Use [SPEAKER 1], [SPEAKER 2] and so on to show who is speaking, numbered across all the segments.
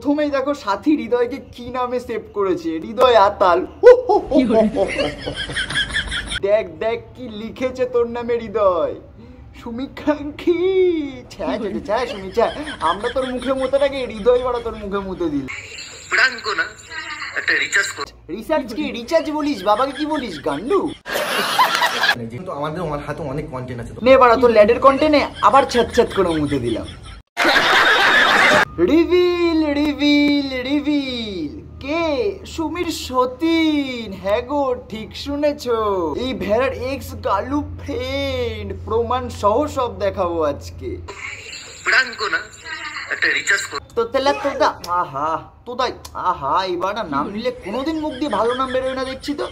[SPEAKER 1] প্রথমেই দেখো সাথী হৃদয়কে কি নামে সেভ করেছে, হৃদয় আতাল। দেখ দেখ কি লিখেছে তোর নামে হৃদয়, সুমিকাঙ্ক্ষী। আমরা তোর মুখে মুতেটাকে হৃদয় বাড়া তোর মুখে মুতে দিল। রিসার্চ কি রিচার্জ বলিস, বাবাকে কি বলিস গান্ডু?
[SPEAKER 2] কিন্তু আমাদের হাতে অনেক কন্টেন্ট আছে,
[SPEAKER 1] নে বাড়া তোর ল্যাডের কন্টেন্টে আবার ছ্যাঁত করে মুতে দিলাম। রিভিল রিভিল রিভিল, কে? সুমির সতীন। হ্যাঁ গো ঠিক শুনেছো, এই ভেড়ার এক্স গালু ফ্রেন্ড, প্রমাণ সহ সব দেখাবো আজকে। এবার নাম নিলে কোনোদিন মুখ দিয়ে ভালো নাম বেরোয় না দেখছি তো।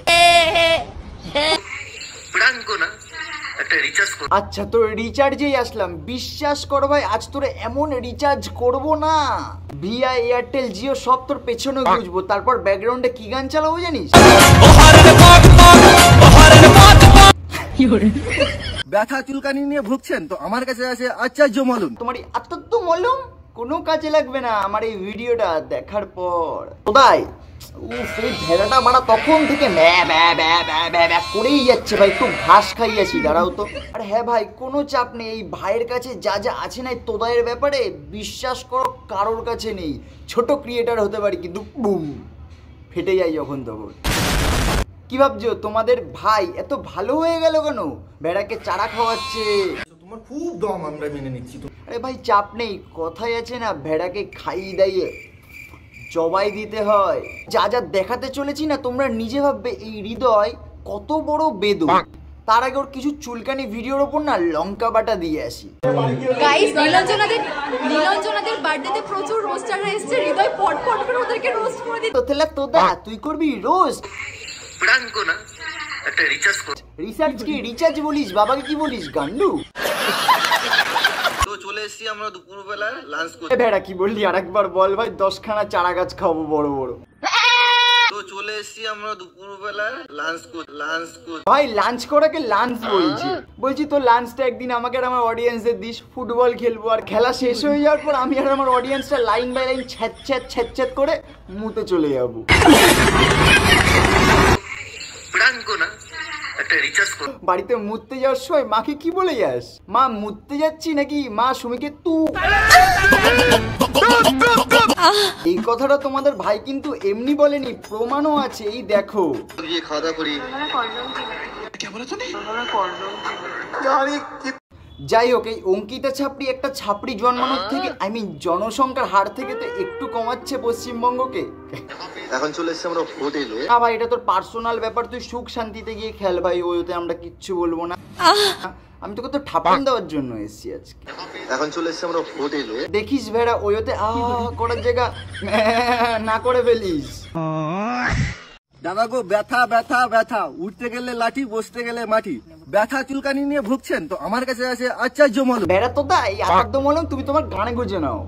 [SPEAKER 1] আচ্ছা তোর রিচার্জেই আসলাম, বিশ্বাস কর ভাই আজ তোর এমন রিচার্জ করব না, ভিআই এয়ারটেল জিও সব তোর পেছনে বুঝবো, তারপর ব্যাকগ্রাউন্ডে কি গান চালাবো জানিস?
[SPEAKER 2] ব্যথা চুলকানি নিয়ে ভুগছেন তো আমার কাছে আছে আচার্য মলম।
[SPEAKER 1] তোমার এই আত্মত্ব মলম কোনো কাজে লাগবে না আমার এই ভিডিওটা দেখার পর। কোথায় উফ, এই ভেড়াটা মারা তখন থেকে করেই যাচ্ছে ভাই, একটু ঘাস খাইয়াছি, দাঁড়াও তো। আর হ্যাঁ ভাই কোনো চাপ নেই, এই ভাইয়ের কাছে যা যা আছে না তোদায়ের ব্যাপারে বিশ্বাস করো কারোর কাছে নেই। ছোট ক্রিয়েটার হতে পারি কিন্তু বুম ফেটে যায় যখন তখন। কি ভাবছো তোমাদের ভাই এত ভালো হয়ে গেল কেন? ভেড়াকে চারা খাওয়াচ্ছে,
[SPEAKER 2] তোমার খুব দম, আমরা মেনে নিচ্ছি।
[SPEAKER 1] আরে ভাই চাপ নেই, কথাই আছে না ভেড়াকে খাইয়ে দাইয়ে জবাই দিতে হয়। যা যা দেখাতে চলেছি না তোমরা নিজে ভাববে এই হৃদয় কত বড় বেদু। তার আগে ওর কিছু চুলকানি ভিডিওর ওপর না লঙ্কা বাটা দিয়ে আসি।
[SPEAKER 3] গাইস নীলাঞ্জনাদের বার্থডেতে প্রচুর রোস্টাররা এসেছে, হৃদয় পটপট করে ওদেরকে রোস্ট করে দিতে।
[SPEAKER 1] তোদা তুই করবি রোস্ট? রিসার্চ কি রিচার্জ বলিস, বাবাকে কি বলিস গান্ডু?
[SPEAKER 2] চলে এসেছি আমরা দুপুরবেলা লাঞ্চ করতে।
[SPEAKER 1] ভেড়া কি বললি আরেকবার বল ভাই, 10খানা চারা গাছ খাবো বড় বড়।
[SPEAKER 2] তো চলে এসেছি আমরা দুপুরবেলা লাঞ্চ করতে।
[SPEAKER 1] ভাই লাঞ্চ করাকে লাঞ্চ বলছি তো লাঞ্চটা একদিন আমাকে আর আমার অডিয়েন্সদের দিস, ফুটবল খেলবো আর খেলা শেষ হয়ে যাওয়ার পর আমি আর আমার অডিয়েন্সটা লাইন বাই লাইন ছ্যাঁত করে মুতে চলে যাবো। বাড়িতে মুততে যাওয়ার সময় মাকে কি বলে যাস? মা মুততে যাচ্ছি নাকি? মা সুমিকে এই কথাটা তোমাদের ভাই কিন্তু এমনি বলেনি, প্রমাণও আছে, এই দেখো।
[SPEAKER 2] খাওয়া দাওয়া করি।
[SPEAKER 1] যাই হোক এই অঙ্কিতা ছাপড়ি একটা ছাপড়ি জন্মানোর থেকে জনসংখ্যার হার থেকে তো একটু কমাচ্ছে পশ্চিমবঙ্গকে।
[SPEAKER 2] এখন চলে এসেছি আমরা হোটেলে।
[SPEAKER 1] ভাই এটা তোর পার্সোনাল ব্যাপার, তুই সুখ শান্তিতে গিয়ে খেল ভাই, ওইতে আমরা কিচ্ছু বলবো না। আমি তোকে তো ঠাপান দেওয়ার জন্য এসেছি আজকে।
[SPEAKER 2] এখন চলে এসেছি আমরা হোটেলে।
[SPEAKER 1] দেখিস ভেড়া ওইতে করার জায়গা না করে ফেলিস।
[SPEAKER 2] দাদা গো ব্যথা ব্যথা ব্যথা, উঠতে গেলে লাঠি বসতে গেলে মাটি। ব্যথা চুলকানি নিয়ে ভুগছেন তো আমার কাছে আছে আচার্য মলম।
[SPEAKER 1] ভেড়া তো এই আচার্য মলম তুমি তোমার গানে গুজে নাও।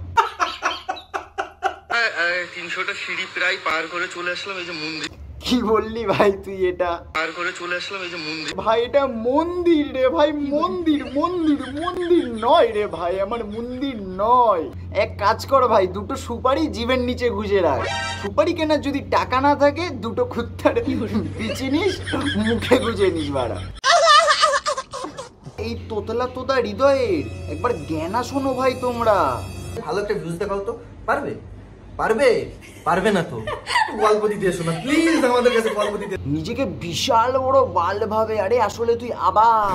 [SPEAKER 2] 300টা সিঁড়ি প্রায় পার করে চলে আসলাম এই যে মন্দির।
[SPEAKER 1] কি বললি ভাই তুই? এটা
[SPEAKER 2] পার করে চলে আসলাম এই যে মন্দির।
[SPEAKER 1] ভাই এটা মন্দির রে ভাই, মন্দির মন্দির মন্দির নয় রে ভাই, আমার মন্দির নয়। এক কাজ কর ভাই, দুটো সুপারি জিভের নিচে গুজে রাখ। সুপারি কেনার যদি টাকা না থাকে দুটো কুত্তার পিচি নিস, মুখে গুজে নিস বাড়া। এই তোদা হৃদয়ের একবার জ্ঞানা শোনো ভাই তোমরা।
[SPEAKER 2] ভালো একটা ভিউজ দেখাও তো, পারবে না তো গল্প দিতে এসো না প্লিজ, আমাদের কাছে গল্প দিতে।
[SPEAKER 1] নিজেকে বিশাল বড় বাল ভাবে, আরে আসলে তুই আবার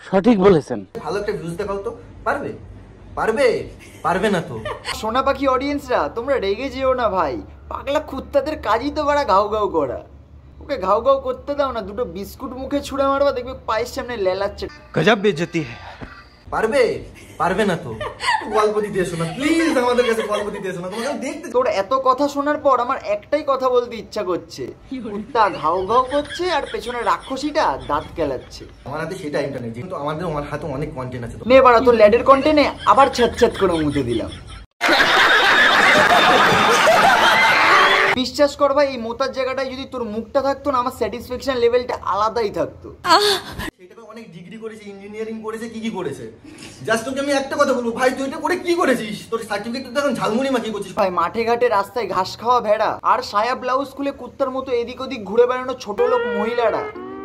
[SPEAKER 4] সঠিক বলেছেন।
[SPEAKER 2] ভালো একটা ভিউজ দেখাও তো, পারবে না তো।
[SPEAKER 1] সোনা পাখি অডিয়েন্সরা তোমরা রেগে যেও না ভাই, পাগলা কুত্তাদের কাজই তো বাড়া ঘাউ ঘাউ করা। ওকে ঘাউ ঘাউ করতে দাও না, দুটো বিস্কুট মুখে ছুঁড়ে মারবা, দেখবে পায়ের সামনে লেলাচ্ছে।
[SPEAKER 4] গজব বেইজ্জতি है।
[SPEAKER 2] পারবে না তো গল্প দিতে এসো না প্লিজ, আমাদের কাছে গল্প দিতে এসো না। তোমাকে দেখতে
[SPEAKER 1] তোর এত কথা শোনার পর আমার একটাই কথা বলতে ইচ্ছা করছে, কুত্তা ঘাউ ঘাউ করছে আর পেছনে রাক্ষসীটা দাঁত কেলাচ্ছে।
[SPEAKER 2] আমার হাতে সেটা ইন্টারনেট, কিন্তু আমার হাতে অনেক কন্টেন্ট আছে।
[SPEAKER 1] নে বাড়া তোর ল্যাডের কন্টেন্টে আবার ছ্যাঁত করে মুতে দিলাম। বিশ্বাস বিশ্বাস কর ভাই, এই মোতার জায়গাটায় যদি তোর মুখটা থাকতো না, আমার স্যাটিসফ্যাকশন লেভেলটা আলাদাই থাকতো।
[SPEAKER 2] সেটাকে অনেক ডিগ্রি করেছে, ইঞ্জিনিয়ারিং করেছে, কি করেছে। জাস্ট তোকে আমি একটা কথা বলবো, ভাই তুই এটা করে কি করেছিস? তোর সার্টিফিকেট তো এখন ঝালমুড়ি মাখি করছিস।
[SPEAKER 1] ভাই মাঠে ঘাটে রাস্তায় ঘাস খাওয়া ভেড়া আর সায়া ব্লাউজ খুলে কুত্তার মতো এদিক ওদিক ঘুরে বেড়ানো ছোট লোক মহিলারা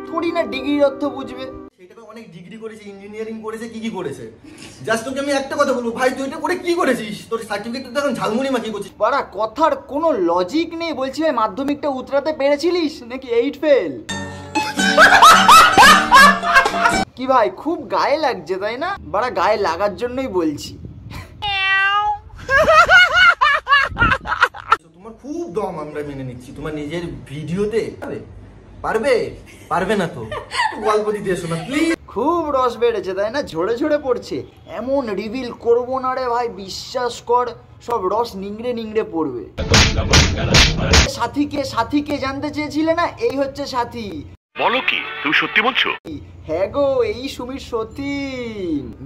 [SPEAKER 1] থোড়ি না ডিগ্রির অর্থ বুঝবে।
[SPEAKER 2] সেটাকে অনেক ডিগ্রি করেছে, ইঞ্জিনিয়ারিং করেছে, কি করেছে। জাস্ট তোকে আমি একটা কথা বলবো, ভাই তুই এটা করে কি করেছিস? তোর সার্টিফিকেট তো এখন ঝালমুড়ি মাখি করছিস।
[SPEAKER 1] বাড়া কথার কোনো লজিক নেই। বলছি ভাই মাধ্যমিকটা উতরাতে পেরেছিলিস নাকি 8 ফেল? কি ভাই খুব গায়ে লাগছে তাই না? বাড়া গায়ে লাগার জন্যই বলছি।
[SPEAKER 2] তোমার খুব দম, আমরা মেনে নিচ্ছি। তোমার নিজের ভিডিওতে পারবে পারবে না তো গল্প দিতে এসো না প্লিজ।
[SPEAKER 1] খুব রস বেড়েছে তাই না? ঝরে ঝরে পড়ছে। এমন রিভিল করবো না রে ভাই, বিশ্বাস কর সব রস নিংড়ে নিংড়ে পড়বে। সাথীকে জানতে চেয়েছিলে না? এই হচ্ছে সাথী।
[SPEAKER 5] বলো কি, তুমি সত্যি বলছো?
[SPEAKER 1] হ্যাঁ গো, এই সুমির সত্যি।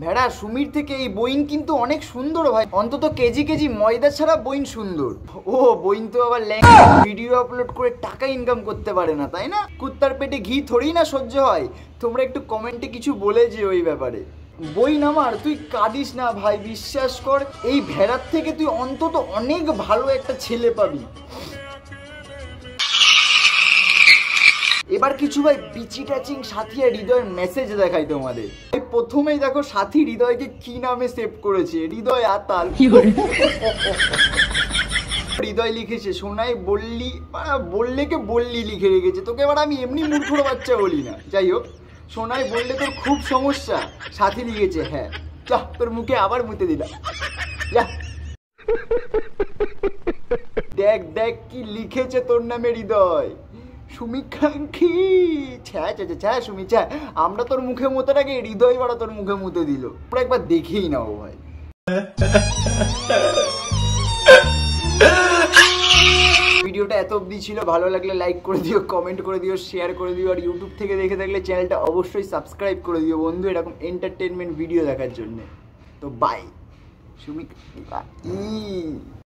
[SPEAKER 1] ভেড়া সুমির থেকে এই বইন কিন্তু অনেক সুন্দর ভাই। অন্তত কেজি কেজি ময়দা ছাড়া বইন সুন্দর। ও বইন তো আবার ভিডিও আপলোড করে টাকা ইনকাম করতে পারে না তাই না? কুত্তার পেটে ঘি থোড়ি না সহ্য হয়। তোমরা একটু কমেন্টে কিছু বলে যে ওই ব্যাপারে। বইন আমার, তুই কাঁদিস না ভাই, বিশ্বাস কর এই ভেড়ার থেকে তুই অন্তত অনেক ভালো একটা ছেলে পাবি। এবার কিছু ভাই বিচি টাচিং সাথী আর হৃদয়ের মেসেজ দেখাই তোমাদের। প্রথমেই দেখো সাথী হৃদয়কে কি নামে সেভ করেছে, হৃদয় আতাল। হৃদয় লিখেছে সোনাই বললি, বললে কে বললি লিখে রেখেছে। তোকে এবার আমি এমনি মূর্খর বাচ্চা বলি না। যাই হোক, সোনাই বললে তোর খুব সমস্যা। সাথী লিখেছে হ্যাঁ, চাহ তোর মুখে আবার মুতে দিলাম। দেখ দেখ কি লিখেছে তোর নামে হৃদয়। সুমিকাঙ্ক্ষী ছ্যা সুমি ছ্যা, আমরা তোর মুখে মুতে রাখি, হৃদয় বাড়া তোর মুখে মুতে দিল। তোমরা একবার দেখেই নাও ভাই। ভিডিওটা এত অবধি ছিল, ভালো লাগলে লাইক করে দিও, কমেন্ট করে দিও, শেয়ার করে দিও। আর ইউটিউব থেকে দেখে থাকলে চ্যানেলটা অবশ্যই সাবস্ক্রাইব করে দিও বন্ধু, এরকম এন্টারটেনমেন্ট ভিডিও দেখার জন্য। তো বাই সুমিকা।